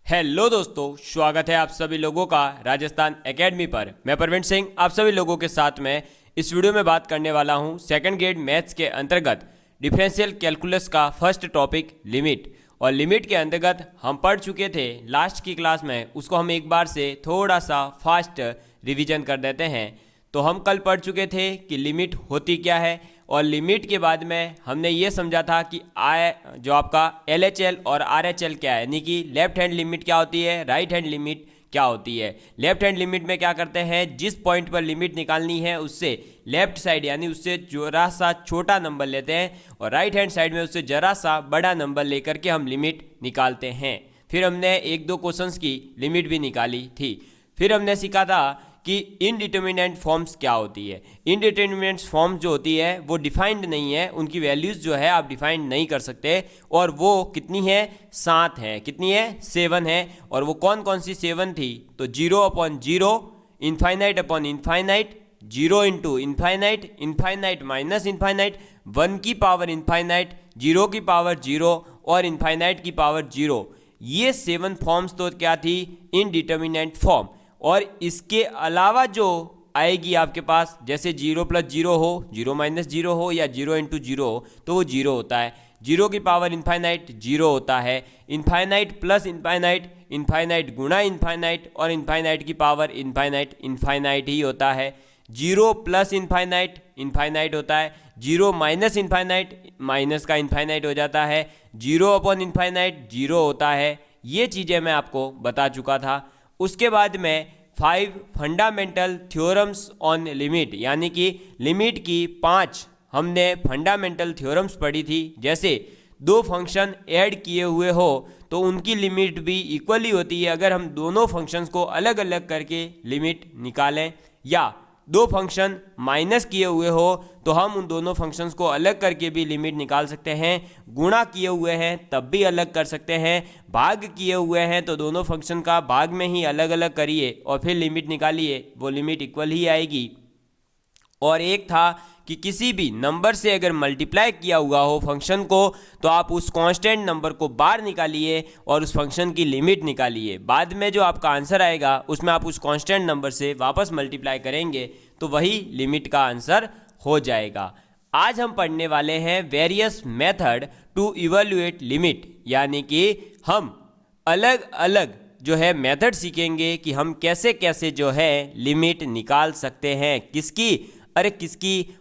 Hello दोस्तों, स्वागत है आप सभी लोगों का राजस्थान एकेडमी पर। मैं प्रवीण सिंह आप सभी लोगों के साथ में इस वीडियो में बात करने वाला हूं सेकंड ग्रेड मैथ्स के अंतर्गत डिफरेंशियल कैलकुलस का फर्स्ट टॉपिक लिमिट। और लिमिट के अंतर्गत हम पढ़ चुके थे लास्ट की क्लास में, उसको हम एक बार से थोड़ा सा फास्ट रिवीजन कर देते हैं। तो हम कल पढ़ चुके थे कि लिमिट होती क्या है, और लिमिट के बाद में हमने ये समझा था कि जो आपका LHL और RHL क्या है, यानी कि लेफ्ट हैंड लिमिट क्या होती है, राइट हैंड लिमिट क्या होती है। लेफ्ट हैंड लिमिट में क्या करते हैं, जिस पॉइंट पर लिमिट निकालनी है उससे लेफ्ट साइड यानी उससे जरा सा छोटा नंबर लेते हैं, और राइट हैंड साइड में उससे जरा सा बड़ा नंबर लेकर के हम लिमिट निकालते हैं। फिर हमने एक दो क्वेश्चंस की लिमिट भी निकाली थी। फिर हमने सीखा था कि इनडिटर्मिनेंट फॉर्म्स क्या होती है। इनडिटर्मिनेंट फॉर्म जो होती है वो डिफाइंड नहीं है, उनकी वैल्यूज़ जो है आप डिफाइंड नहीं कर सकते, और वो कितनी है, 7 है। कितनी है, 7 है। और वो कौन कौन सी 7 थी, तो 0/0, infinite upon infinite, 0 into infinite, infinite minus infinite, 1 की पावर इनफाइनाइट, 0 की पावर 0 और इनफाइनाइट की पावर 0। ये 7 फॉर्म्स तो क्या थी, इनडिटर्मिनेंट फॉर्म। और इसके अलावा जो आएगी आपके पास, जैसे 0+0 हो, 0-0 हो, या 0 इंटू 0 हो, तो वो 0 होता है। 0 की पावर इनफाइनाइट 0 होता है। इनफाइनाइट प्लस इनफाइनाइट, इनफाइनाइट गुणा इनफाइनाइट, और इनफाइनाइट की पावर इनफाइनाइट इनफाइनाइट ही होता है। 0 प्लस इनफाइनाइट इनफाइनाइट होता है। 0 माइनस इनफाइनाइट माइनस का इनफाइनाइट हो जाता है। 0 अपॉन इनफाइनाइट 0 होता है। ये चीज़ें मैं आपको बता चुका था। उसके बाद में 5 फंडामेंटल थ्योरम्स ऑन लिमिट, यानी कि लिमिट की 5 हमने फंडामेंटल थ्योरम्स पढ़ी थी। जैसे दो फंक्शन ऐड किए हुए हो तो उनकी लिमिट भी इक्वली होती है अगर हम दोनों फंक्शंस को अलग अलग करके लिमिट निकालें, या दो फंक्शन माइनस किए हुए हो तो हम उन दोनों फंक्शंस को अलग करके भी लिमिट निकाल सकते हैं। गुणा किए हुए हैं तब भी अलग कर सकते हैं। भाग किए हुए हैं तो दोनों फंक्शन का भाग में ही अलग अलग करिए और फिर लिमिट निकालिए, वो लिमिट इक्वल ही आएगी। और एक था कि किसी भी नंबर से अगर मल्टीप्लाई किया हुआ हो फंक्शन को, तो आप उस कांस्टेंट नंबर को बाहर निकालिए और उस फंक्शन की लिमिट निकालिए। बाद में जो आपका आंसर आएगा उसमें आप उस कांस्टेंट नंबर से वापस मल्टीप्लाई करेंगे तो वही लिमिट का आंसर हो जाएगा। आज हम पढ़ने वाले हैं various method to evaluate limit, यानी कि हम अलग अलग जो है मेथड सीखेंगे कि हम कैसे कैसे जो है लिमिट निकाल सकते हैं। किसकी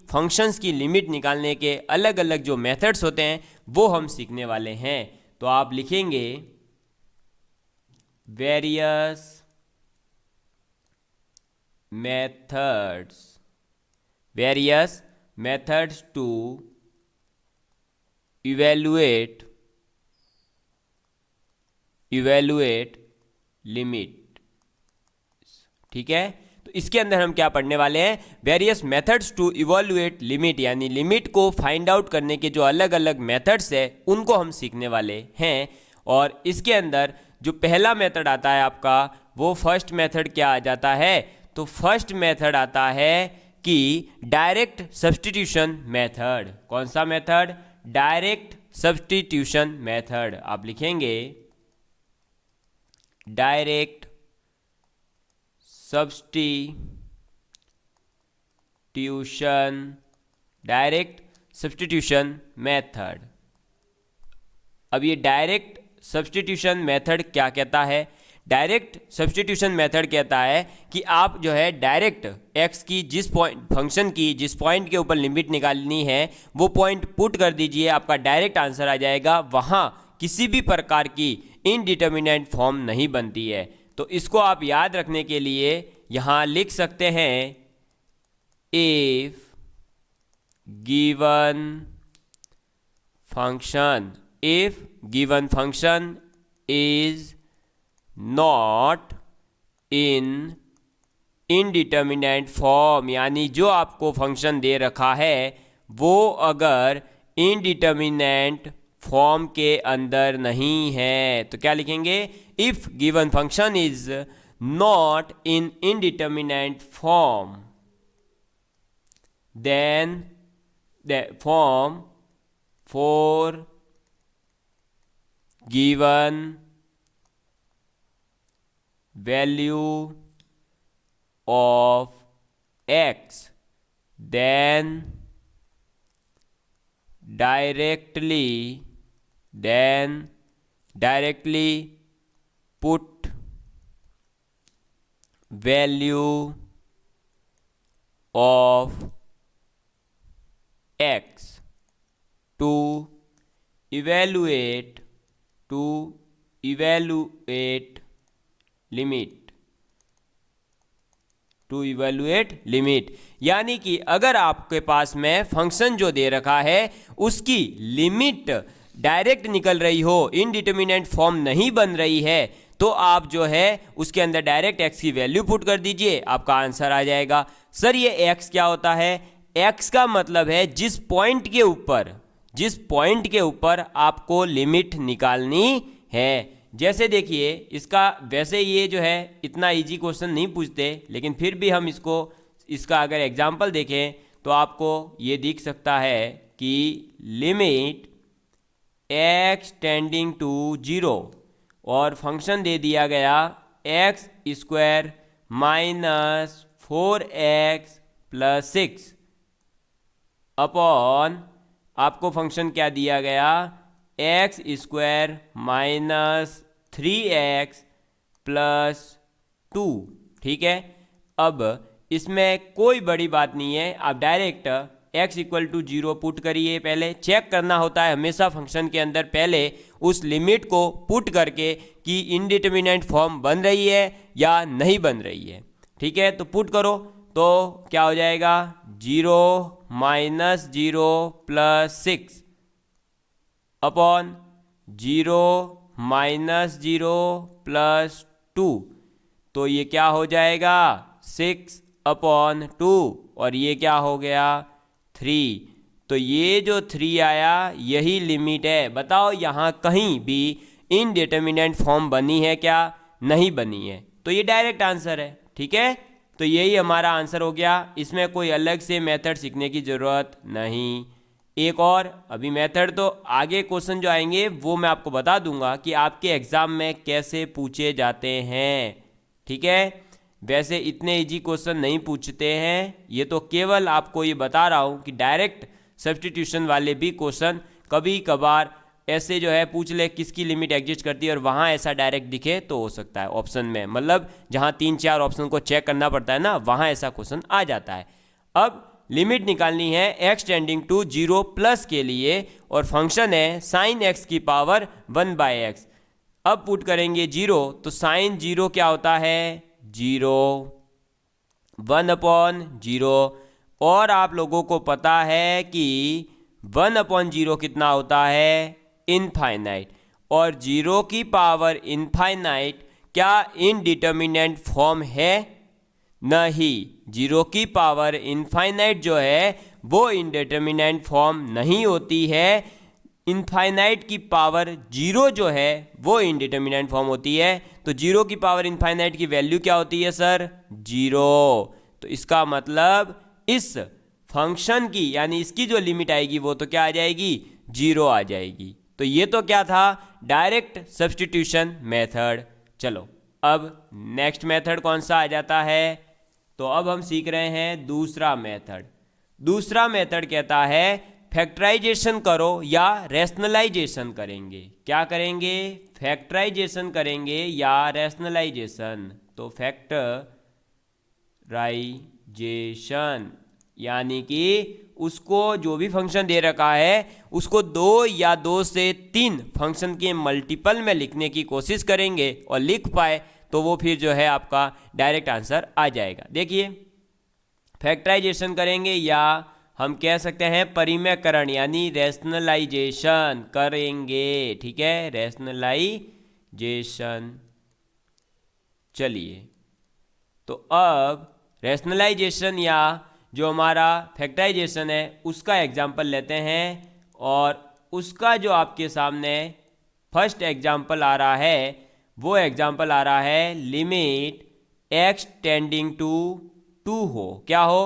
फंक्शंस की लिमिट निकालने के अलग अलग जो मेथड्स होते हैं वो हम सीखने वाले हैं। तो आप लिखेंगे various methods to evaluate limit. ठीक है, तो इसके अंदर हम क्या पढ़ने वाले हैं, various methods to evaluate limit, यानी लिमिट को फाइंड आउट करने के जो अलग अलग मेथड्स है उनको हम सीखने वाले हैं। और इसके अंदर जो पहला मेथड आता है आपका, वो फर्स्ट मेथड क्या आ जाता है, तो फर्स्ट मेथड आता है कि डायरेक्ट सब्स्टिट्यूशन मेथड। कौन सा मेथड, डायरेक्ट सब्स्टिट्यूशन मेथड। आप लिखेंगे डायरेक्ट सब्स्टिट्यूशन मेथड। अब ये डायरेक्ट सब्स्टिट्यूशन मेथड क्या कहता है, डायरेक्ट सब्स्टिट्यूशन मेथड कहता है कि आप जो है डायरेक्ट एक्स की जिस पॉइंट फंक्शन की जिस पॉइंट के ऊपर लिमिट निकालनी है वो पॉइंट पुट कर दीजिए, आपका डायरेक्ट आंसर आ जाएगा। वहाँ किसी भी प्रकार की इनडिटर्मिनेंट फॉर्म नहीं बनती है। तो इसको आप याद रखने के लिए यहाँ लिख सकते हैं, if given function is not in indeterminate form, यानी जो आपको फंक्शन दे रखा है वो अगर इनडिटर्मिनेंट फॉर्म के अंदर नहीं है, तो क्या लिखेंगे, if given function is not in indeterminate form then the form for given value of x, then directly put value of x to evaluate limit. यानी कि अगर आपके पास में फंक्शन जो दे रखा है उसकी लिमिट डायरेक्ट निकल रही हो, इनडिटर्मिनेंट फॉर्म नहीं बन रही है, तो आप जो है उसके अंदर डायरेक्ट x की वैल्यू पुट कर दीजिए, आपका आंसर आ जाएगा। सर ये x क्या होता है? x का मतलब है जिस पॉइंट के ऊपर आपको लिमिट निकालनी है। जैसे देखिए इसका, वैसे ये जो है इतना इजी क्वेश्चन नहीं पूछते, लेकिन फिर भी हम इसका अगर एग्जाम्पल देखें तो आपको ये दिख सकता है कि लिमिट x टेंडिंग टू 0 और फंक्शन दे दिया गया x square minus 4x plus 6 upon, आपको फंक्शन क्या दिया गया, x square minus 3x plus 2। ठीक है, अब इसमें कोई बड़ी बात नहीं है, आप direct x equal to 0 put करिए। पहले चेक करना होता है हमेशा फंक्शन के अंदर, पहले उस लिमिट को पुट करके कि इनडिटर्मिनेंट फॉर्म बन रही है या नहीं बन रही है। ठीक है, तो पुट करो तो क्या हो जाएगा, 0 minus 0 plus 6 upon 0 minus 0 plus 2, तो ये क्या हो जाएगा 6 अपॉन 2 और ये क्या हो गया 3। तो ये जो 3 आया यही लिमिट है। बताओ यहाँ कहीं भी इनडिटर्मिनेंट फॉर्म बनी है क्या? नहीं बनी है, तो ये डायरेक्ट आंसर है। ठीक है, तो यही हमारा आंसर हो गया, इसमें कोई अलग से मेथड सीखने की ज़रूरत नहीं। एक और अभी मेथड तो आगे क्वेश्चन जो आएंगे वो मैं आपको बता दूंगा कि आपके एग्ज़ाम में कैसे पूछे जाते हैं। ठीक है, वैसे इतने इजी क्वेश्चन नहीं पूछते हैं, ये तो केवल आपको ये बता रहा हूँ कि डायरेक्ट सब्स्टिट्यूशन वाले भी क्वेश्चन कभी कभार ऐसे जो है पूछ ले किसकी लिमिट एग्जिस्ट करती है और वहाँ ऐसा डायरेक्ट दिखे तो हो सकता है ऑप्शन में, मतलब जहाँ 3-4 ऑप्शन को चेक करना पड़ता है ना, वहाँ ऐसा क्वेश्चन आ जाता है। अब लिमिट निकालनी है x टेंडिंग टू 0 प्लस के लिए और फंक्शन है साइन x की पावर 1/x। अब पुट करेंगे 0 तो साइन 0 क्या होता है 0, 1/0 और आप लोगों को पता है कि 1/0 कितना होता है इनफाइनाइट, और 0 की पावर इनफाइनाइट क्या इनडिटर्मिनेंट फॉर्म है? नहीं, 0 की पावर इनफाइनाइट जो है वो इनडिटर्मिनेंट फॉर्म नहीं होती है। इनफाइनाइट की पावर 0 जो है वो इनडिटर्मिनेंट फॉर्म होती है। तो 0 की पावर इनफाइनाइट की वैल्यू क्या होती है सर 0। तो इसका मतलब इस फंक्शन की यानी इसकी जो लिमिट आएगी वो तो क्या आ जाएगी 0 आ जाएगी। तो ये तो क्या था डायरेक्ट सब्स्टिट्यूशन मेथड। चलो अब नेक्स्ट मेथड कौन सा आ जाता है, तो अब हम सीख रहे हैं दूसरा मेथड। दूसरा मेथड कहता है फैक्टराइजेशन करो या रैशनलाइजेशन करेंगे। क्या करेंगे? फैक्टराइजेशन करेंगे या रैशनलाइजेशन। तो फैक्टराइजेशन यानी कि उसको जो भी फंक्शन दे रखा है उसको 2 या 2 से 3 फंक्शन के मल्टीपल में लिखने की कोशिश करेंगे और लिख पाए तो वो फिर जो है आपका डायरेक्ट आंसर आ जाएगा। देखिए फैक्टराइजेशन करेंगे या हम कह सकते हैं परिमेयकरण यानी रैशनलाइजेशन करेंगे। ठीक है, रैशनलाइजेशन। चलिए तो अब रैशनलाइजेशन या जो हमारा फैक्टराइजेशन है उसका एग्जाम्पल लेते हैं और उसका जो आपके सामने फर्स्ट एग्जाम्पल आ रहा है वो एग्जाम्पल आ रहा है लिमिट x टेंडिंग टू 2 हो। क्या हो?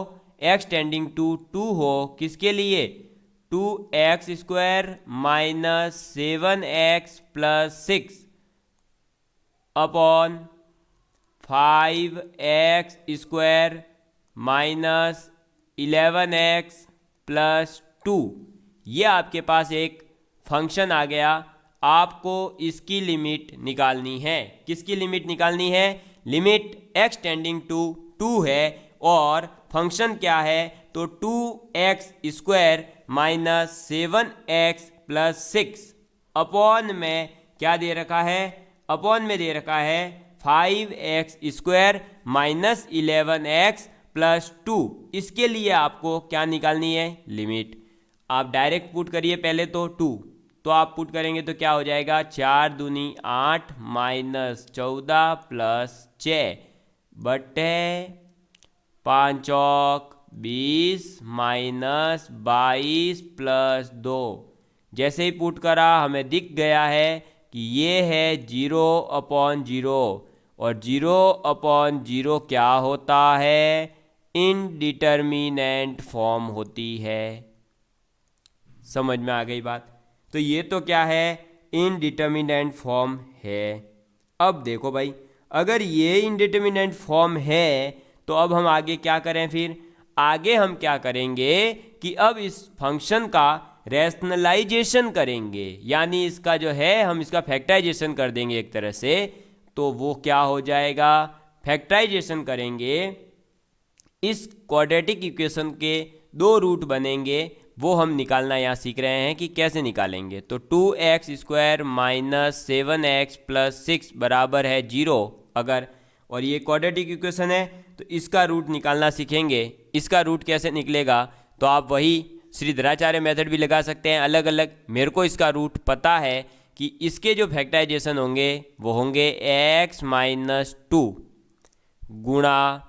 x टेंडिंग टू 2 हो। किसके लिए? 2x square minus 7x plus 6 upon 5x² minus 11x+2, ये आपके पास एक फंक्शन आ गया। आपको इसकी लिमिट निकालनी है। किसकी लिमिट निकालनी है? लिमिट x टेंडिंग टू 2 है और फंक्शन क्या है? तो 2x² माइनस 7x+6 अपॉन में क्या दे रखा है? अपॉन में दे रखा है 5x² माइनस 11x+2। इसके लिए आपको क्या निकालनी है? लिमिट। आप डायरेक्ट पुट करिए पहले तो 2, तो आप पुट करेंगे तो क्या हो जाएगा? 4 दूनी 8 माइनस 14 प्लस 6 बटे 5 चौक 20 माइनस 22 प्लस 2। जैसे ही पुट करा हमें दिख गया है कि ये है 0/0 और 0/0 क्या होता है? इनडिटर्मिनेंट फॉर्म होती है। समझ में आ गई बात? तो ये तो क्या है? इनडिटर्मिनेंट फॉर्म है। अब देखो भाई, अगर ये इनडिटर्मिनेंट फॉर्म है तो अब हम आगे क्या करें? फिर आगे हम क्या करेंगे कि अब इस फंक्शन का रैशनलाइजेशन करेंगे, यानी इसका जो है हम इसका फैक्टराइजेशन कर देंगे एक तरह से। तो वो क्या हो जाएगा? फैक्टराइजेशन करेंगे, इस क्वाड्रेटिक इक्वेशन के 2 रूट बनेंगे, वो हम निकालना यहाँ सीख रहे हैं कि कैसे निकालेंगे। तो 2x² माइनस 7x+6 बराबर है 0 अगर, और ये क्वाड्रेटिक इक्वेशन है तो इसका रूट निकालना सीखेंगे। इसका रूट कैसे निकलेगा? तो आप वही श्रीधराचार्य मेथड भी लगा सकते हैं अलग अलग। मेरे को इसका रूट पता है कि इसके जो फैक्टराइजेशन होंगे वो होंगे x-2 गुणा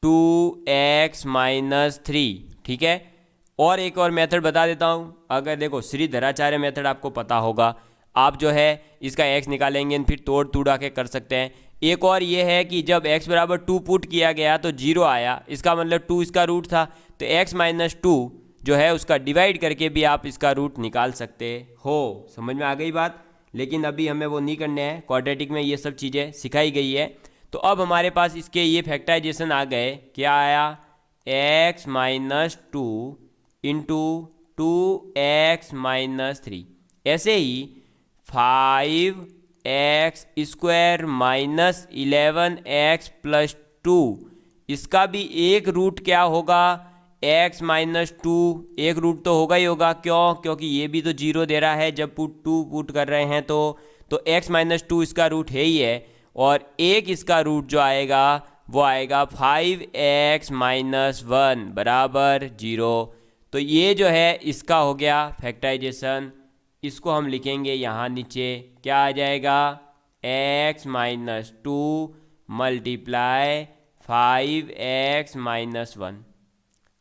2x-3, ठीक है। और एक और मेथड बता देता हूँ। अगर देखो श्रीधराचार्य मेथड आपको पता होगा, आप जो है इसका x निकालेंगे फिर तोड़ तोड़ा के कर सकते हैं। एक और ये है कि जब x बराबर 2 पुट किया गया तो 0 आया, इसका मतलब 2 इसका रूट था, तो x-2 जो है उसका डिवाइड करके भी आप इसका रूट निकाल सकते हो। समझ में आ गई बात? लेकिन अभी हमें वो नहीं करने हैं, क्वाड्रेटिक में ये सब चीज़ें सिखाई गई है। तो अब हमारे पास इसके ये फैक्टराइजेशन आ गए। क्या आया? x-2 into 2x-3। ऐसे ही 5x² माइनस 11x+2, इसका भी एक रूट क्या होगा? x-2 एक रूट तो होगा ही होगा। क्यों? क्योंकि ये भी तो 0 दे रहा है जब 2 पुट कर रहे हैं तो x-2 इसका रूट है ही है, और एक इसका रूट जो आएगा वो आएगा 5x-1 बराबर 0। तो ये जो है इसका हो गया फैक्टराइजेशन। इसको हम लिखेंगे यहाँ नीचे, क्या आ जाएगा? x-2 multiply 5x-1।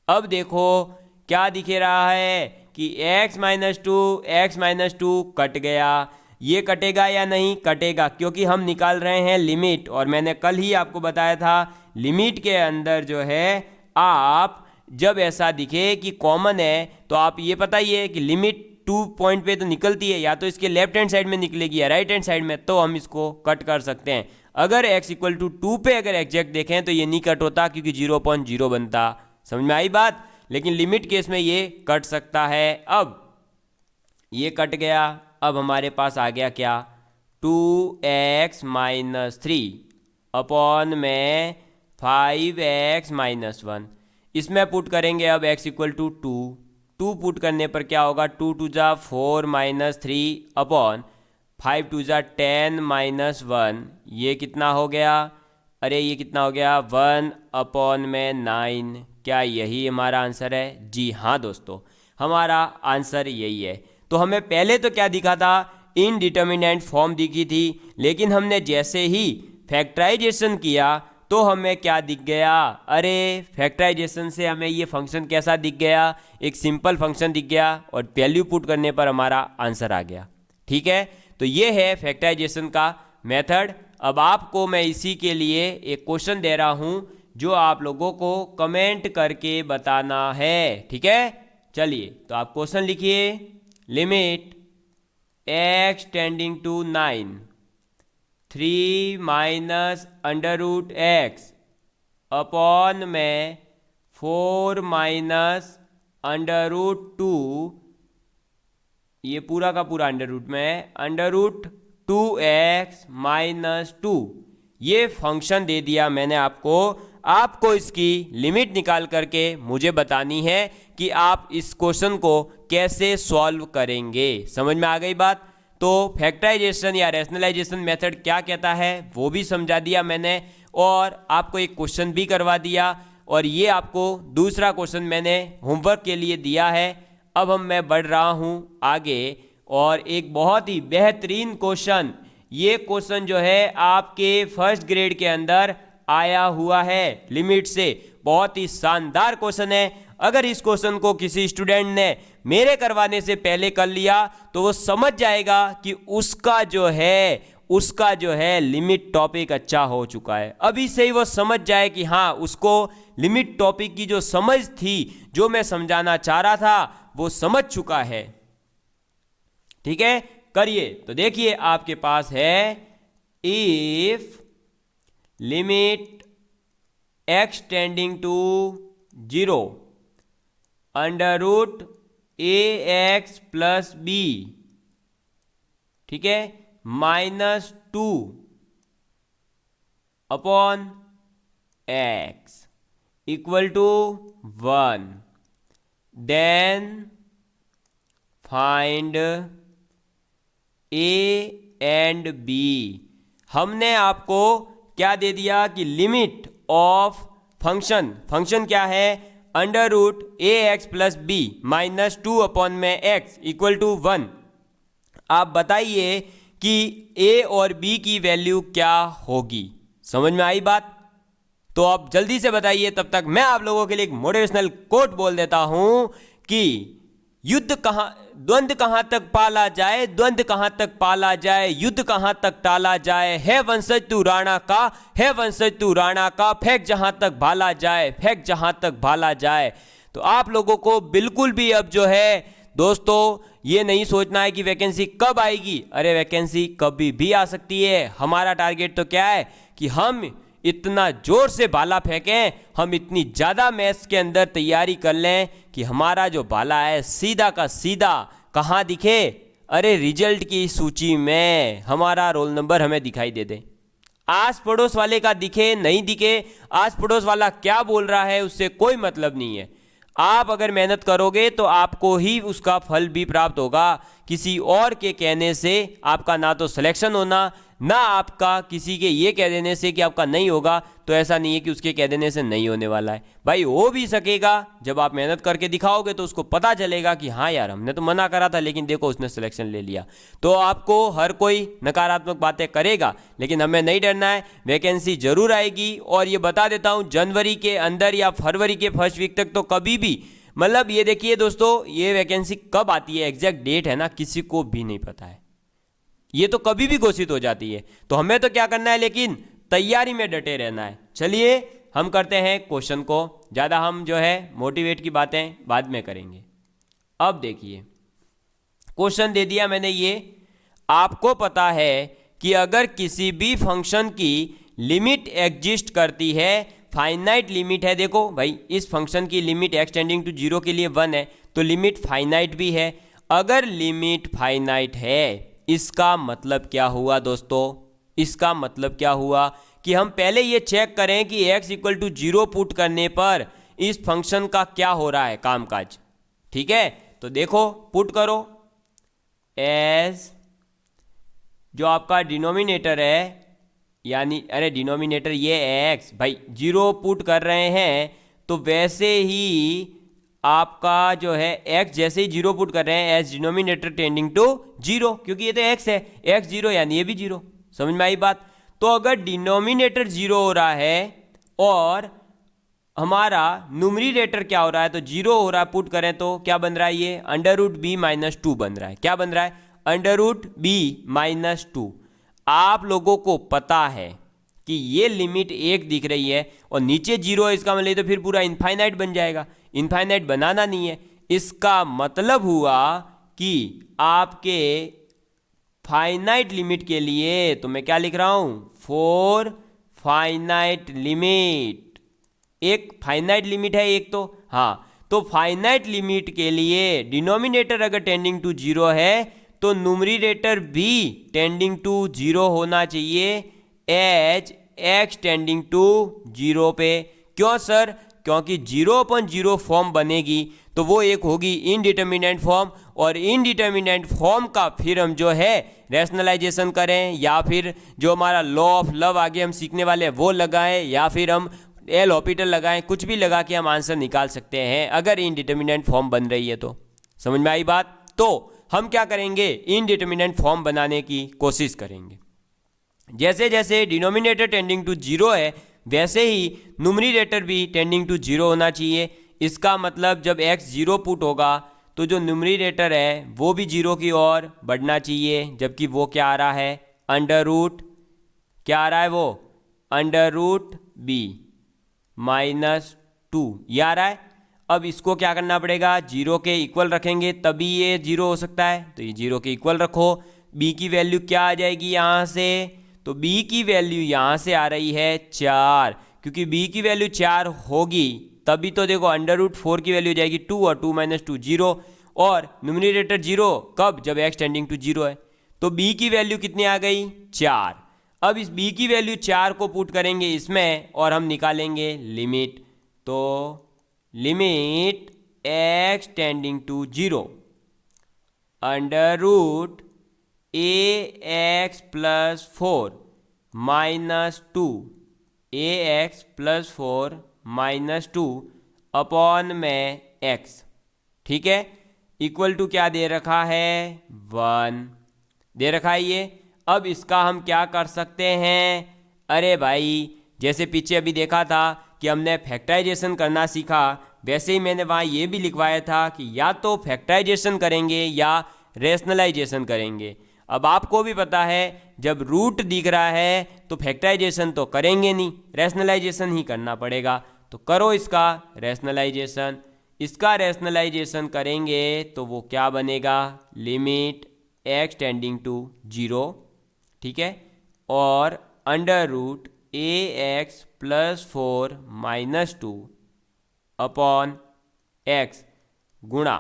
अब देखो क्या दिख रहा है कि x-2 कट गया। ये कटेगा या नहीं? कटेगा, क्योंकि हम निकाल रहे हैं लिमिट। और मैंने कल ही आपको बताया था लिमिट के अंदर जो है आप जब ऐसा दिखे कि कॉमन है तो आप ये पता ही है कि लिमिट 2 पॉइंट पे तो निकलती है, या तो इसके लेफ्ट हैंड साइड में निकलेगी या राइट हैंड साइड में, तो हम इसको कट कर सकते हैं। अगर x=2 पे अगर एग्जैक्ट देखें तो ये नहीं कट होता क्योंकि 0.0 बनता। समझ में आई बात? लेकिन लिमिट केस में ये कट सकता है। अब ये कट गया। अब हमारे पास आ गया क्या? 2x-3 अपॉन में 5x-1। इसमें पुट करेंगे अब x=2। 2 पुट करने पर क्या होगा? 2 2 जा 4 माइनस 3 अपॉन 5 2 जा 10 माइनस 1। ये कितना हो गया? अरे ये कितना हो गया? 1 अपॉन में 9। क्या यही हमारा आंसर है? जी हाँ दोस्तों, हमारा आंसर यही है। तो हमें पहले तो क्या दिखा था? इनडिटर्मिनेंट फॉर्म दिखी थी, लेकिन हमने जैसे ही फैक्टराइजेशन किया तो हमें क्या दिख गया? अरे फैक्टराइजेशन से हमें ये फंक्शन कैसा दिख गया? एक सिंपल फंक्शन दिख गया और वैल्यू पुट करने पर हमारा आंसर आ गया। ठीक है, तो ये है फैक्टराइजेशन का मेथड। अब आपको मैं इसी के लिए एक क्वेश्चन दे रहा हूं जो आप लोगों को कमेंट करके बताना है। ठीक है, चलिए तो आप क्वेश्चन लिखिए। Limit x tending to 9 3 minus under root x upon में 4 माइनस अंडर रूट 2, ये पूरा का पूरा अंडर रूट में अंडर रूट 2x माइनस 2, ये फंक्शन दे दिया मैंने आपको इसकी लिमिट निकाल करके मुझे बतानी है कि आप इस क्वेश्चन को कैसे सॉल्व करेंगे। समझ में आ गई बात? तो फैक्टराइजेशन या रैशनलाइजेशन मेथड क्या कहता है वो भी समझा दिया मैंने, और आपको एक क्वेश्चन भी करवा दिया, और ये आपको दूसरा क्वेश्चन मैंने होमवर्क के लिए दिया है। अब मैं बढ़ रहा हूँ आगे, और एक बहुत ही बेहतरीन क्वेश्चन, ये क्वेश्चन जो है आपके फर्स्ट ग्रेड के अंदर आया हुआ है लिमिट से, बहुत ही शानदार क्वेश्चन है। अगर इस क्वेश्चन को किसी स्टूडेंट ने मेरे करवाने से पहले कर लिया तो वो समझ जाएगा कि उसका जो है लिमिट टॉपिक अच्छा हो चुका है। अभी से ही वो समझ जाए कि हाँ, उसको लिमिट टॉपिक की जो समझ थी, जो मैं समझाना चाह रहा था, वो समझ चुका है। ठीक है, करिए। तो देखिए आपके पास है if limit x tending to 0 under root ax plus b, ठीक है, -2 upon x equal to 1, then find a and b। हमने आपको क्या दे दिया कि लिमिट ऑफ फंक्शन क्या है, under root ax plus b -2 upon में x इक्वल टू 1। आप बताइए कि a और b की वैल्यू क्या होगी। समझ में आई बात? तो आप जल्दी से बताइए, तब तक मैं आप लोगों के लिए एक मोटिवेशनल कोट बोल देता हूं कि द्वंद्व कहां तक पाला जाए, द्वंद्व कहां तक पाला जाए, युद्ध कहां तक टाला जाए, है वंशज तू राणा का, है वंशज तू राणा का, फेंक जहां तक भाला जाए, फेंक जहां तक भाला जाए। तो आप लोगों को बिल्कुल भी अब जो है दोस्तों ये नहीं सोचना है कि वैकेंसी कब आएगी। अरे वैकेंसी कभी भी आ सकती है। हमारा टारगेट तो क्या है कि हम इतना जोर से भाला फेंकें, हम इतनी ज़्यादा मैथ्स के अंदर तैयारी कर लें कि हमारा जो भाला है सीधा का सीधा कहाँ दिखे, अरे रिजल्ट की सूची में हमारा रोल नंबर हमें दिखाई दे दे। आस पड़ोस वाले का दिखे नहीं दिखे, आस पड़ोस वाला क्या बोल रहा है उससे कोई मतलब नहीं है। आप अगर मेहनत करोगे तो आपको ही उसका फल भी प्राप्त होगा। किसी और के कहने से आपका ना तो सिलेक्शन होना, ना आपका किसी के ये कह देने से कि आपका नहीं होगा, तो ऐसा नहीं है कि उसके कह देने से नहीं होने वाला है। भाई हो भी सकेगा, जब आप मेहनत करके दिखाओगे तो उसको पता चलेगा कि हाँ यार हमने तो मना करा था लेकिन देखो उसने सिलेक्शन ले लिया। तो आपको हर कोई नकारात्मक बातें करेगा, लेकिन हमें नहीं डरना है, वैकेंसी जरूर आएगी। और ये बता देता हूँ जनवरी के अंदर या फरवरी के फर्स्ट वीक तक तो कभी भी, मतलब ये देखिए दोस्तों, ये वैकेंसी कब आती है एग्जैक्ट डेट है ना किसी को भी नहीं पता है, ये तो कभी भी घोषित हो जाती है। तो हमें तो क्या करना है, लेकिन तैयारी में डटे रहना है। चलिए हम करते हैं क्वेश्चन को, ज़्यादा हम जो है मोटिवेट की बातें बाद में करेंगे। अब देखिए क्वेश्चन दे दिया मैंने, ये आपको पता है कि अगर किसी भी फंक्शन की लिमिट एग्जिस्ट करती है, फाइनाइट लिमिट है, देखो भाई इस फंक्शन की लिमिट एक्स टेंडिंग टू 0 के लिए 1 है, तो लिमिट फाइनाइट भी है। अगर लिमिट फाइनाइट है, इसका मतलब क्या हुआ दोस्तों, इसका मतलब क्या हुआ कि हम पहले ये चेक करें कि x इक्वल टू 0 पुट करने पर इस फंक्शन का क्या हो रहा है कामकाज। ठीक है, तो देखो पुट करो, एज जो आपका डिनोमिनेटर है, यानी अरे डिनोमिनेटर ये x, भाई 0 पुट कर रहे हैं तो वैसे ही आपका जो है x जैसे ही 0 पुट कर रहे हैं एज डिनोमिनेटर टेंडिंग टू 0, क्योंकि ये तो x है, x 0 यानी ये भी 0। समझ में आई बात? तो अगर डिनोमिनेटर 0 हो रहा है और हमारा न्यूमरेटर क्या हो रहा है, तो 0 हो रहा है, पुट करें तो क्या बन रहा है, ये अंडर रूट बी माइनस 2 बन रहा है। क्या बन रहा है, अंडर रूट बी माइनस 2। आप लोगों को पता है कि ये लिमिट 1 दिख रही है और नीचे 0 है, इसका मतलब तो फिर पूरा इनफाइनाइट बन जाएगा। इनफाइनाइट बनाना नहीं है, इसका मतलब हुआ कि आपके फाइनाइट लिमिट के लिए तो मैं क्या लिख रहा हूं, फॉर फाइनाइट लिमिट। एक फाइनाइट लिमिट है एक, तो हाँ, तो फाइनाइट लिमिट के लिए डिनोमिनेटर अगर टेंडिंग टू जीरो है तो न्यूमरेटर भी टेंडिंग टू जीरो होना चाहिए as x tending to zero पे। क्यों सर? क्योंकि 0/0 फॉर्म बनेगी तो वो एक होगी इनडिटर्मिनेंट फॉर्म, और इनडिटर्मिनेंट फॉर्म का फिर हम जो है रैशनलाइजेशन करें, या फिर जो हमारा लॉ ऑफ लव आगे हम सीखने वाले हैं वो लगाएं, या फिर हम एल हॉपिटल लगाएं, कुछ भी लगा के हम आंसर निकाल सकते हैं अगर इनडिटर्मिनेंट फॉर्म बन रही है तो। समझ में आई बात? तो हम क्या करेंगे, इनडिटर्मिनेंट फॉर्म बनाने की कोशिश करेंगे। जैसे जैसे डिनोमिनेटर टेंडिंग टू जीरो है वैसे ही न्यूमरेटर भी टेंडिंग टू जीरो होना चाहिए। इसका मतलब जब x जीरो पुट होगा तो जो न्यूमरेटर है वो भी जीरो की ओर बढ़ना चाहिए, जबकि वो क्या आ रहा है, अंडर रूट, क्या आ रहा है वो, अंडर रूट b -2 ये आ रहा है। अब इसको क्या करना पड़ेगा, जीरो के इक्वल रखेंगे तभी ये जीरो हो सकता है, तो ये जीरो के इक्वल रखो। b की वैल्यू क्या आ जाएगी यहाँ से, तो b की वैल्यू यहाँ से आ रही है 4, क्योंकि b की वैल्यू 4 होगी तभी तो देखो अंडर रूट 4 की वैल्यू हो जाएगी 2 और 2 - 2 0, और न्यूमरेटर जीरो कब, जब x टेंडिंग टू जीरो है। तो b की वैल्यू कितनी आ गई, 4। अब इस b की वैल्यू 4 को पुट करेंगे इसमें और हम निकालेंगे लिमिट। तो limit x tending to zero under root ax + 4 -2 ax + 4 -2 upon में x, ठीक है, इक्वल टू क्या दे रखा है, 1 दे रखा है ये। अब इसका हम क्या कर सकते हैं, अरे भाई जैसे पीछे अभी देखा था कि हमने फैक्टराइजेशन करना सीखा, वैसे ही मैंने वहाँ ये भी लिखवाया था कि या तो फैक्टराइजेशन करेंगे या रेशनलाइजेशन करेंगे। अब आपको भी पता है जब रूट दिख रहा है तो फैक्टराइजेशन तो करेंगे नहीं, रैशनलाइजेशन ही करना पड़ेगा। तो करो इसका रैशनलाइजेशन, इसका रैशनलाइजेशन करेंगे तो वो क्या बनेगा, limit x tending to zero, ठीक है, और under root ax + 4 -2 upon x गुणा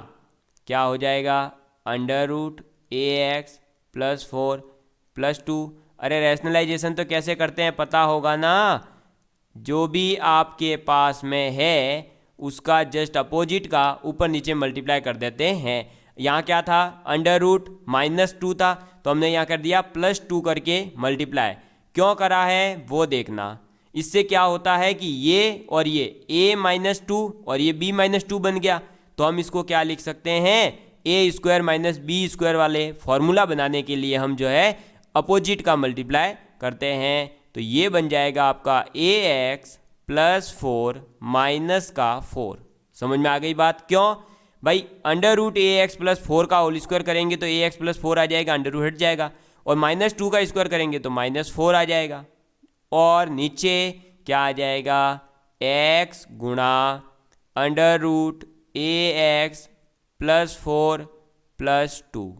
क्या हो जाएगा, अंडर रूट ax + 4 + 2। अरे रैशनलाइजेशन तो कैसे करते हैं पता होगा ना, जो भी आपके पास में है उसका जस्ट अपोजिट का ऊपर नीचे मल्टीप्लाई कर देते हैं। यहाँ क्या था, अंडर रूट -2 था तो हमने यहाँ कर दिया +2 करके मल्टीप्लाई। क्यों करा है वो देखना, इससे क्या होता है कि ये और ये a -2 और ये b -2 बन गया, तो हम इसको क्या लिख सकते हैं, a² - b² वाले फॉर्मूला बनाने के लिए हम जो है अपोजिट का मल्टीप्लाई करते हैं। तो ये बन जाएगा आपका ax + 4 - 4। समझ में आ गई बात? क्यों भाई, अंडर रूट ax + 4 का होल स्क्वायर करेंगे तो ax + 4 आ जाएगा, अंडर रूट हट जाएगा, और -2 का स्क्वायर करेंगे तो -4 आ जाएगा, और नीचे क्या आ जाएगा, x गुणा अंडर रूट ax + 4 + 2,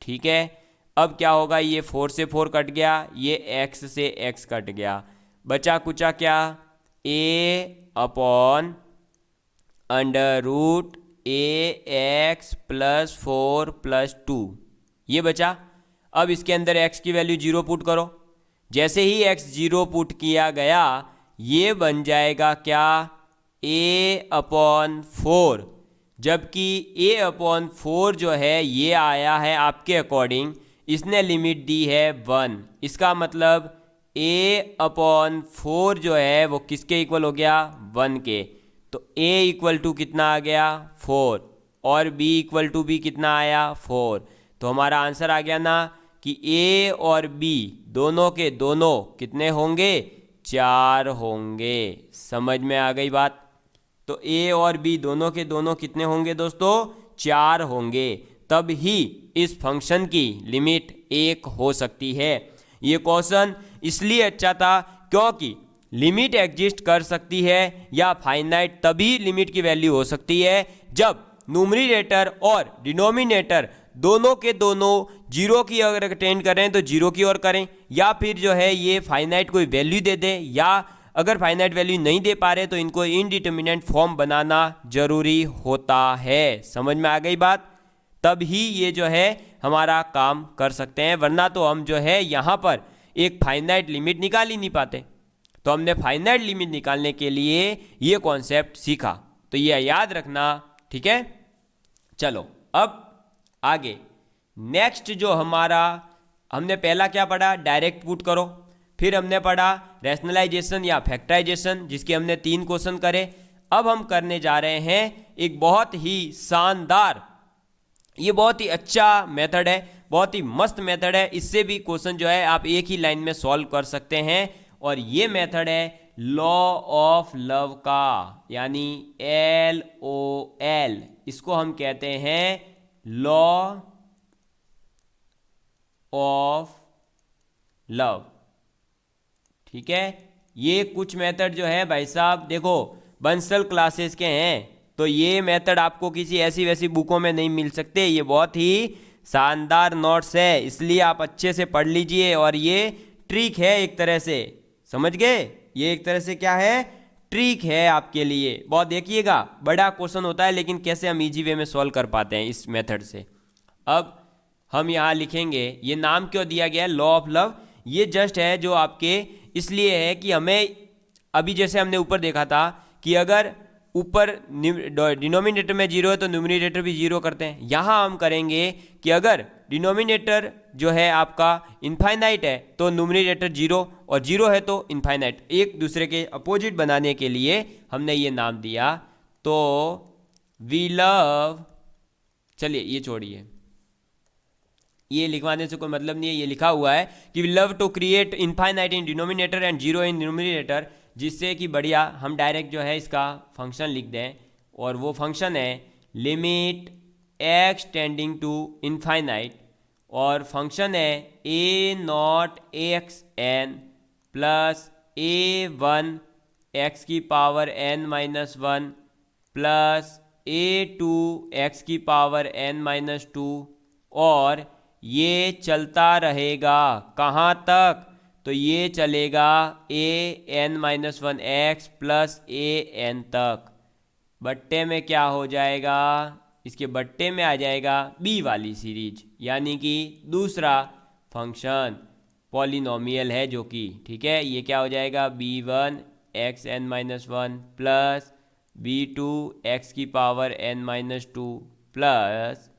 ठीक है। अब क्या होगा, ये 4 से 4 कट गया, ये x से x कट गया, बचा कुचा क्या, a upon under root ax + 4 + 2 ये बचा। अब इसके अंदर x की वैल्यू 0 पुट करो, जैसे ही x 0 पुट किया गया ये बन जाएगा क्या, a/4, जबकि a/4 जो है ये आया है आपके अकॉर्डिंग, इसने लिमिट दी है 1, इसका मतलब a/4 जो है वो किसके इक्वल हो गया, 1 के। तो a = कितना आ गया, 4, और b = भी कितना आया, 4। तो हमारा आंसर आ गया ना कि a और b दोनों के दोनों कितने होंगे, 4 होंगे। समझ में आ गई बात? तो a और b दोनों के दोनों कितने होंगे दोस्तों, 4 होंगे, तब ही इस फंक्शन की लिमिट 1 हो सकती है। ये क्वेश्चन इसलिए अच्छा था क्योंकि लिमिट एग्जिस्ट कर सकती है या फाइनाइट तभी लिमिट की वैल्यू हो सकती है जब न्यूमरेटर और डिनोमिनेटर दोनों के दोनों जीरो की अगर अटेंड करें तो जीरो की ओर करें, या फिर जो है ये फाइनाइट कोई वैल्यू दे दें, या अगर फाइनाइट वैल्यू नहीं दे पा रहे तो इनको इनडिटर्मिनेंट फॉर्म बनाना जरूरी होता है। समझ में आ गई बात? तब ही ये जो है हमारा काम कर सकते हैं, वरना तो हम जो है यहाँ पर एक फाइनाइट लिमिट निकाल ही नहीं पाते। तो हमने फाइनाइट लिमिट निकालने के लिए ये कॉन्सेप्ट सीखा, तो ये याद रखना, ठीक है। चलो अब आगे नेक्स्ट जो हमारा, हमने पहला क्या पढ़ा, डायरेक्ट पुट करो। फिर हमने पढ़ा रैशनलाइजेशन या फैक्टराइजेशन, जिसके हमने 3 क्वेश्चन करे। अब हम करने जा रहे हैं एक बहुत ही शानदार, ये बहुत ही अच्छा मेथड है, बहुत ही मस्त मेथड है। इससे भी क्वेश्चन जो है आप एक ही लाइन में सॉल्व कर सकते हैं, और ये मेथड है लॉ ऑफ लव का, यानी LOL। इसको हम कहते हैं लॉ ऑफ लव, ठीक है। ये कुछ मेथड जो है भाई साहब देखो बंसल क्लासेस के हैं, तो ये मेथड आपको किसी ऐसी वैसी बुकों में नहीं मिल सकते। ये बहुत ही शानदार नोट्स है, इसलिए आप अच्छे से पढ़ लीजिए। और ये ट्रिक है एक तरह से, समझ गए? ये एक तरह से क्या है, ट्रिक है आपके लिए। बहुत देखिएगा, बड़ा क्वेश्चन होता है लेकिन कैसे हम इजी वे में सॉल्व कर पाते हैं इस मेथड से। अब हम यहाँ लिखेंगे, ये नाम क्यों दिया गया है लॉ ऑफ लव, ये जस्ट है जो आपके इसलिए है कि हमें, अभी जैसे हमने ऊपर देखा था कि अगर ऊपर डिनोमिनेटर में जीरो है तो न्यूमरेटर भी जीरो करते हैं। यहाँ हम करेंगे कि अगर डिनोमिनेटर जो है आपका इनफाइनाइट है तो न्यूमरेटर जीरो, और जीरो है तो इनफाइनाइट, एक दूसरे के अपोजिट बनाने के लिए हमने ये नाम दिया। तो वी लव, चलिए ये छोड़िए, ये लिखवाने से कोई मतलब नहीं है। ये लिखा हुआ है कि we love to create infinite in denominator and zero in numerator, जिससे कि बढ़िया हम डायरेक्ट जो है इसका फंक्शन लिख दें, और वो फंक्शन है limit x tending to infinite, और फंक्शन है a0xn प्लस a1 x की power n-1 plus a2 x की पावर n-2, और ये चलता रहेगा कहाँ तक, तो ये चलेगा an-1x प्लस an तक। बट्टे में क्या हो जाएगा, इसके बट्टे में आ जाएगा b वाली सीरीज, यानी कि दूसरा फंक्शन पॉलिनोमियल है जो कि, ठीक है। ये क्या हो जाएगा b1 x n-1 plus b2 x की पावर n-2 प्लस,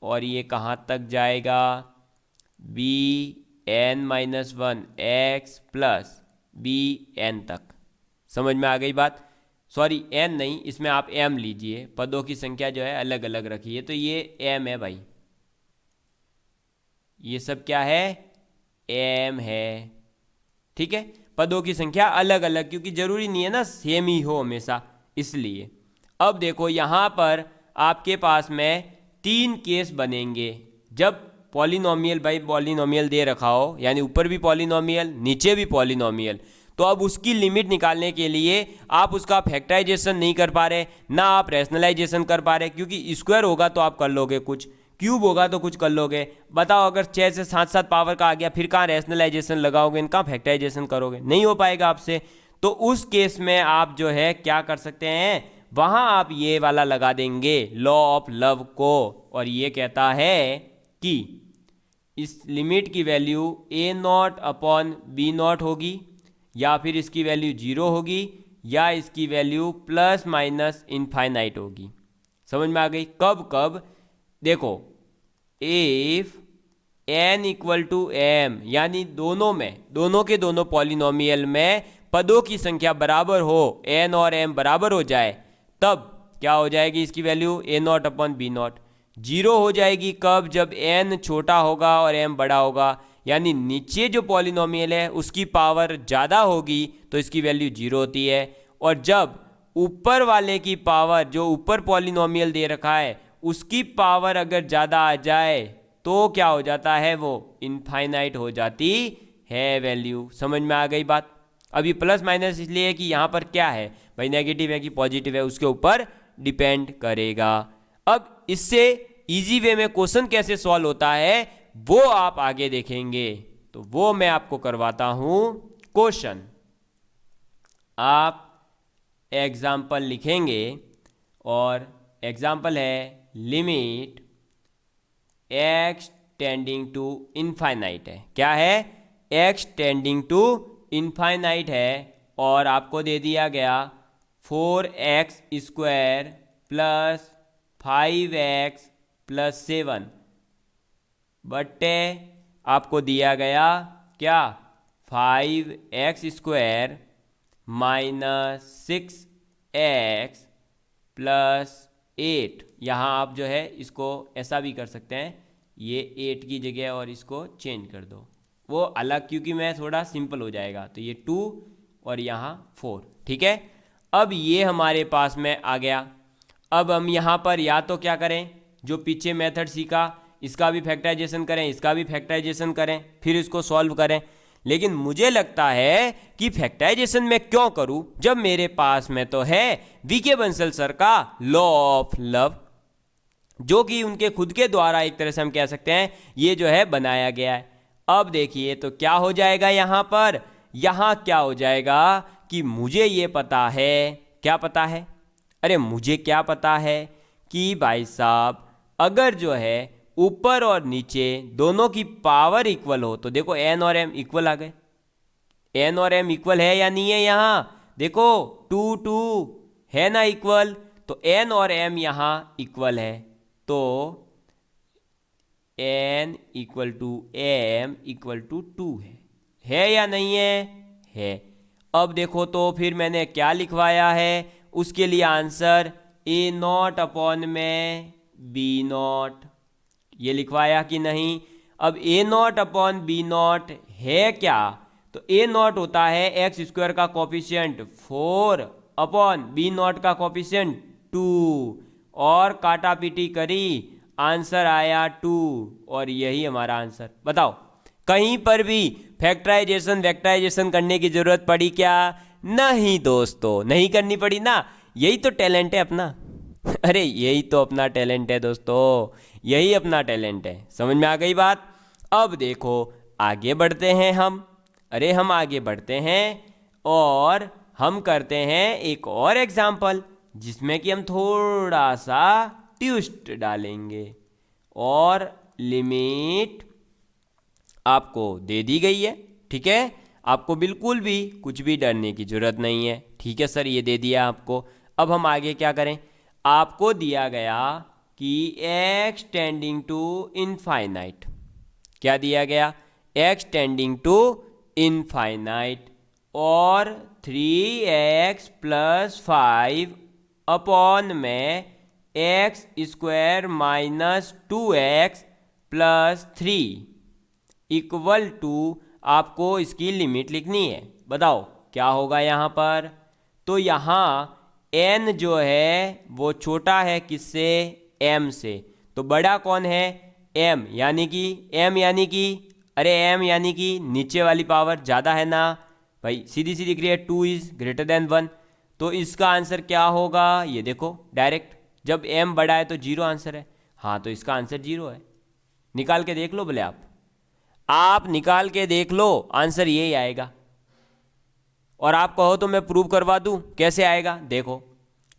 और ये कहाँ तक जाएगा bn-1 x प्लस bn तक। समझ में आ गई बात? सॉरी n नहीं, इसमें आप m लीजिए, पदों की संख्या जो है अलग अलग रखिए। तो ये m है भाई, ये सब क्या है, m है, ठीक है। पदों की संख्या अलग अलग, क्योंकि जरूरी नहीं है ना सेम ही हो हमेशा, इसलिए। अब देखो यहाँ पर आपके पास में 3 केस बनेंगे जब पॉलिनोमियल बाई पॉलिनोमियल दे रखा हो, यानी ऊपर भी पॉलिनोमियल नीचे भी पॉलिनोमियल। तो अब उसकी लिमिट निकालने के लिए आप उसका फैक्टराइजेशन नहीं कर पा रहे, ना आप रैशनलाइजेशन कर पा रहे, क्योंकि स्क्वायर होगा तो आप कर लोगे कुछ, क्यूब होगा तो कुछ कर लोगे। बताओ अगर 6 से 7 पावर का आ गया, फिर कहाँ रैशनलाइजेशन लगाओगे, इनका फैक्टराइजेशन करोगे, नहीं हो पाएगा आपसे। तो उस केस में आप जो है क्या कर सकते हैं, वहाँ आप ये वाला लगा देंगे लॉ ऑफ लव को, और ये कहता है कि इस लिमिट की वैल्यू a0 अपॉन b0 होगी, या फिर इसकी वैल्यू 0 होगी, या इसकी वैल्यू प्लस माइनस इनफाइनाइट होगी। समझ में आ गई? कब कब देखो, if n equal to m, यानी दोनों में, दोनों के दोनों पॉलिनोमियल में पदों की संख्या बराबर हो, n और m बराबर हो जाए, तब क्या हो जाएगी इसकी वैल्यू a0 अपॉन b0। 0 हो जाएगी कब, जब n छोटा होगा और m बड़ा होगा, यानी नीचे जो पॉलिनोमियल है उसकी पावर ज़्यादा होगी तो इसकी वैल्यू 0 होती है, और जब ऊपर वाले की पावर, जो ऊपर पॉलिनोमियल दे रखा है उसकी पावर अगर ज़्यादा आ जाए तो क्या हो जाता है, वो इनफाइनाइट हो जाती है वैल्यू। समझ में आ गई बात? अभी प्लस माइनस इसलिए है कि यहाँ पर क्या है भाई, नेगेटिव है कि पॉजिटिव है, उसके ऊपर डिपेंड करेगा। अब इससे इजी वे में क्वेश्चन कैसे सॉल्व होता है वो आप आगे देखेंगे, तो वो मैं आपको करवाता हूं क्वेश्चन। आप एग्जाम्पल लिखेंगे और एग्जाम्पल है limit x tending to infinite है। क्या है? x टेंडिंग टू इनफाइनाइट है और आपको दे दिया गया 4x square plus 5x plus 7 बट्टे आपको दिया गया क्या 5x square minus 6x plus 8। यहाँ आप जो है इसको ऐसा भी कर सकते हैं, ये 8 की जगह और इसको चेंज कर दो, वो अलग, क्योंकि मैं थोड़ा सिंपल हो जाएगा। तो ये 2 और यहाँ 4, ठीक है। अब ये हमारे पास में आ गया। अब हम यहाँ पर या तो क्या करें, जो पीछे मेथड सीखा इसका भी फैक्टराइजेशन करें, इसका भी फैक्टराइजेशन करें, फिर इसको सॉल्व करें। लेकिन मुझे लगता है कि फैक्टराइजेशन मैं क्यों करूं जब मेरे पास में तो है वीके बंसल सर का लॉ ऑफ लव, जो कि उनके खुद के द्वारा एक तरह से हम कह सकते हैं ये जो है बनाया गया है। अब देखिए तो क्या हो जाएगा यहाँ पर, यहाँ क्या हो जाएगा कि मुझे ये पता है, क्या पता है, अरे मुझे क्या पता है कि भाई साहब अगर जो है ऊपर और नीचे दोनों की पावर इक्वल हो, तो देखो n और m इक्वल आ गए, n और m इक्वल है या नहीं है, यहाँ देखो 2 2 है ना इक्वल, तो n और m यहाँ इक्वल है, तो n equal to m equal to 2 है या नहीं है। अब देखो तो फिर मैंने क्या लिखवाया है, उसके लिए आंसर a0 अपॉन में b0, ये लिखवाया कि नहीं। अब a0 अपॉन b0 है क्या, तो a0 होता है एक्स स्क्वायर का कोफिशिएंट 4 अपॉन b0 का कोफिशिएंट 2, और काटा पीटी करी, आंसर आया 2, और यही हमारा आंसर। बताओ कहीं पर भी फैक्टराइजेशन वैक्टराइजेशन करने की जरूरत पड़ी क्या? नहीं दोस्तों, नहीं करनी पड़ी ना। यही तो टैलेंट है अपना। अरे यही तो अपना टैलेंट है दोस्तों, यही अपना टैलेंट है। समझ में आ गई बात? अब देखो आगे बढ़ते हैं हम, अरे हम आगे बढ़ते हैं और हम करते हैं एक और एग्जाम्पल, जिसमें कि हम थोड़ा सा ट्विस्ट डालेंगे। और लिमिट आपको दे दी गई है, ठीक है, आपको बिल्कुल भी कुछ भी डरने की जरूरत नहीं है। ठीक है सर, ये दे दिया आपको। अब हम आगे क्या करें, आपको दिया गया कि x टेंडिंग टू इनफाइनाइट, क्या दिया गया, x टेंडिंग टू इनफाइनाइट और 3x प्लस 5 अपॉन में x square minus 2x plus 3 equal to, आपको इसकी लिमिट लिखनी है। बताओ क्या होगा यहाँ पर, तो यहाँ n जो है वो छोटा है किससे, m से, तो बड़ा कौन है, m, यानी कि अरे m यानी कि नीचे वाली पावर ज़्यादा है ना भाई, सीधी सीधी क्रिएट 2 इज ग्रेटर देन 1, तो इसका आंसर क्या होगा, ये देखो डायरेक्ट, जब m बड़ा है तो 0 आंसर है। हाँ तो इसका आंसर 0 है, निकाल के देख लो भले आप निकाल के देख लो, आंसर यही आएगा। और आप कहो तो मैं प्रूव करवा दूं, कैसे आएगा देखो।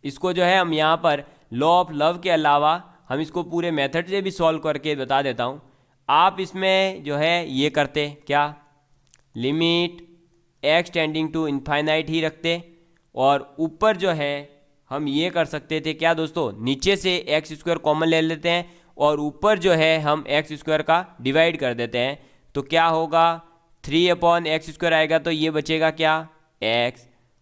इसको जो है हम यहाँ पर लॉ ऑफ लव के अलावा हम इसको पूरे मेथड से भी सॉल्व करके बता देता हूँ। आप इसमें जो है ये करते क्या, limit x tending to infinite ही रखते, और ऊपर जो है हम ये कर सकते थे क्या दोस्तों, नीचे से एक्स स्क्वायर कॉमन ले लेते हैं और ऊपर जो है हम एक्स स्क्वायर का डिवाइड कर देते हैं, तो क्या होगा 3 अपॉन एक्स स्क्वायर आएगा, तो ये बचेगा क्या x,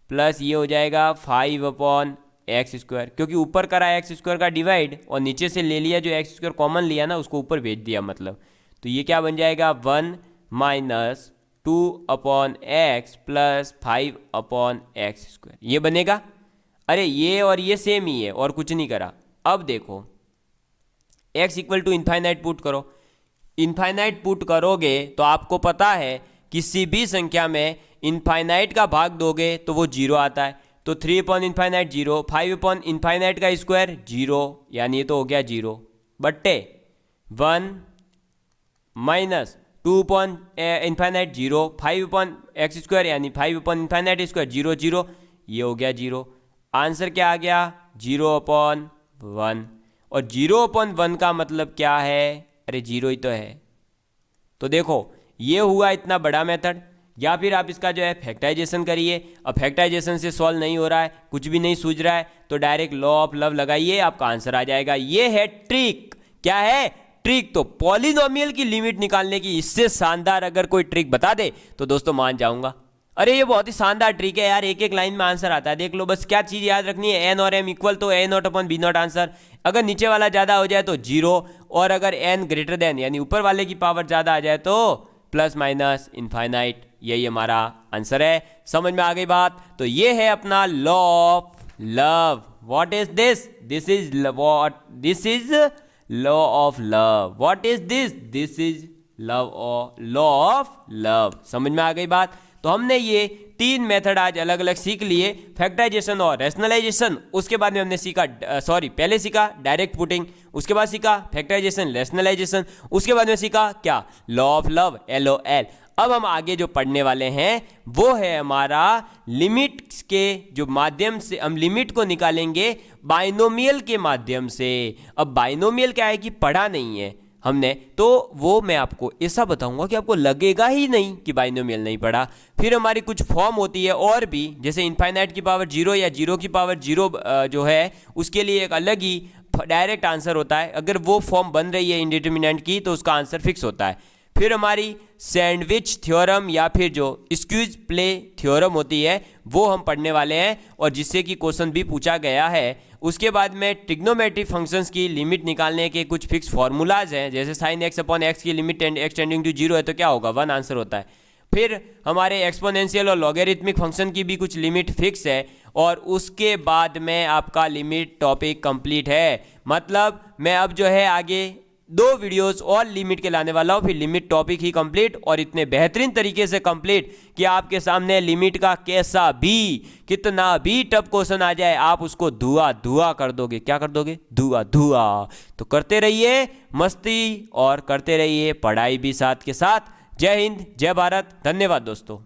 प्लस ये हो जाएगा 5 अपॉन एक्स स्क्वायर, क्योंकि ऊपर करा एक्स स्क्वायर का डिवाइड और नीचे से ले लिया जो एक्स स्क्वायर कॉमन लिया ना उसको ऊपर भेज दिया, मतलब तो ये क्या बन जाएगा 1 minus 2 upon x plus 5 upon x square, ये बनेगा। अरे ये और ये सेम ही है और कुछ नहीं करा। अब देखो x equal to infinite put करो, इनफाइनाइट पुट करोगे तो आपको पता है किसी भी संख्या में इनफाइनाइट का भाग दोगे तो वो 0 आता है, तो 3 अपॉन इनफाइनाइट 0, 5 अपॉन इनफाइनाइट का स्क्वायर 0, यानी ये तो हो गया 0, बट्टे 1 minus 2 upon infinite 0, 5 upon x square यानी 5 अपॉन इन्फाइनाइट स्क्वायर 0 0, ये हो गया 0। आंसर क्या आ गया 0 अपॉन 1। और 0 अपॉन 1 का मतलब क्या है, अरे 0 ही तो है। तो देखो ये हुआ इतना बड़ा मेथड। या फिर आप इसका जो है फैक्टराइजेशन करिए। अब फैक्टराइजेशन से सॉल्व नहीं हो रहा है, कुछ भी नहीं सूझ रहा है, तो डायरेक्ट लॉ ऑफ लव लगाइए, आपका आंसर आ जाएगा। ये है ट्रिक। क्या है ट्रिक? तो पॉलिनोमियल की लिमिट निकालने की इससे शानदार अगर कोई ट्रिक बता दे तो दोस्तों मान जाऊंगा। अरे ये बहुत ही शानदार ट्रिक है यार, एक एक लाइन में आंसर आता है। देख लो बस क्या चीज याद रखनी है, एन और एम इक्वल तो A naught upon B naught answer. अगर नीचे वाला ज्यादा हो जाए तो 0, और अगर एन ग्रेटर देन यानी ऊपर वाले की पावर ज्यादा आ जाए तो प्लस माइनस इनफाइनाइट। यही हमारा आंसर है। समझ में आ गई बात? तो ये है अपना law of love. What is this? This is what? This is law of love. What is this? This is love और लॉ ऑफ लव। समझ में आ गई बात? तो हमने ये 3 मेथड आज अलग अलग सीख लिए, फैक्टराइजेशन और रैशनलाइजेशन। उसके बाद में हमने सीखा पहले सीखा डायरेक्ट पुटिंग, उसके बाद सीखा फैक्टराइजेशन रैशनलाइजेशन, उसके बाद में सीखा क्या लॉ ऑफ लव, LOL। अब हम आगे जो पढ़ने वाले हैं वो है हमारा लिमिट्स के जो माध्यम से हम लिमिट को निकालेंगे बाइनोमियल के माध्यम से। अब बाइनोमियल क्या है कि पढ़ा नहीं है हमने, तो वो मैं आपको ऐसा बताऊंगा कि आपको लगेगा ही नहीं कि बाइनोमियल नहीं पढ़ा। फिर हमारी कुछ फॉर्म होती है और भी, जैसे इनफाइनाइट की पावर 0 या 0 की पावर 0 जो है उसके लिए एक अलग ही डायरेक्ट आंसर होता है। अगर वो फॉर्म बन रही है इंडिटरमिनेंट की तो उसका आंसर फिक्स होता है। फिर हमारी सैंडविच थ्योरम या फिर जो स्क्यूज प्ले थ्योरम होती है वो हम पढ़ने वाले हैं, और जिससे कि क्वेश्चन भी पूछा गया है। उसके बाद में ट्रिग्नोमेट्रिक फंक्शंस की लिमिट निकालने के कुछ फिक्स फार्मूलाज हैं, जैसे साइन एक्स अपॉन एक्स की लिमिट एक्स टेंडिंग टू 0 है तो क्या होगा 1 आंसर होता है। फिर हमारे एक्सपोनेंशियल और लॉगरिथमिक फंक्शन की भी कुछ लिमिट फिक्स है, और उसके बाद में आपका लिमिट टॉपिक कंप्लीट है। मतलब मैं अब जो है आगे 2 वीडियोस और लिमिट के लाने वाला हूँ, फिर लिमिट टॉपिक ही कंप्लीट, और इतने बेहतरीन तरीके से कंप्लीट कि आपके सामने लिमिट का कैसा भी कितना भी टफ क्वेश्चन आ जाए आप उसको धुआं धुआं कर दोगे। क्या कर दोगे? धुआं धुआं। तो करते रहिए मस्ती और करते रहिए पढ़ाई भी साथ के साथ। जय हिंद, जय भारत, धन्यवाद दोस्तों।